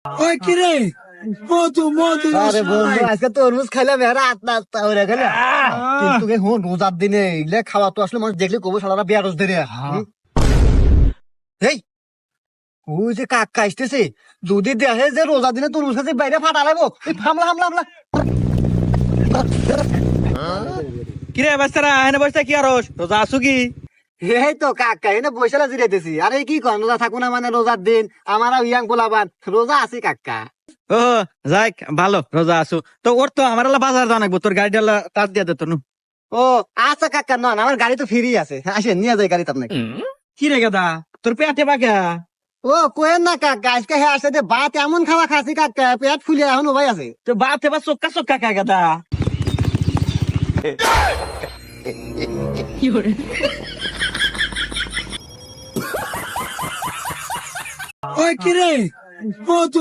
ওই কি রে মধু মধু আরে বন্ধু আজকে তরমুজ খাইলাম এরা আত্মা আত্মা হয়ে গেলে কিন্তু হুন রোজার দিনে এগুলো খাওয়া তো আসলে মানুষ দেখলে কবো সারা বেয়ারস ধরে এই ওই যে কাকা আসতেছে যদি দেখে যে রোজার দিনে তরমুজ খাচ্ছে বাইরে ফাটা লাগবো হামলা হামলা হামলা কিরে বাচ্চারা এনে বসে কি আর রোজা আসু কি? এই তো কাকা এনে বৈশালা জিরাইতেছি আরে কি কন রোজা থাকো না মানে রোজার দিন আমার ইয়াং পোলাবান রোজা আছি কাকা ও যাই ভালো রোজা আসু তো ওর তো আমার বাজার যাওয়া লাগবো তোর গাড়ি ডালা তার দিয়ে দে তোর ও আচ্ছা কাকা নন আমার গাড়ি তো ফ্রি আছে আসেন নিয়ে যাই গাড়ি আপনাকে কি রে গাদা তোর পেটে বাগা ও কোয়েন না কাকা আজকে হ্যাঁ আসে যে ভাত এমন খাওয়া খাসি কাকা পেট ফুলে এখনো ভাই আছে তো বাতে বা চক্কা চক্কা কা গাদা ওই কি রে মধু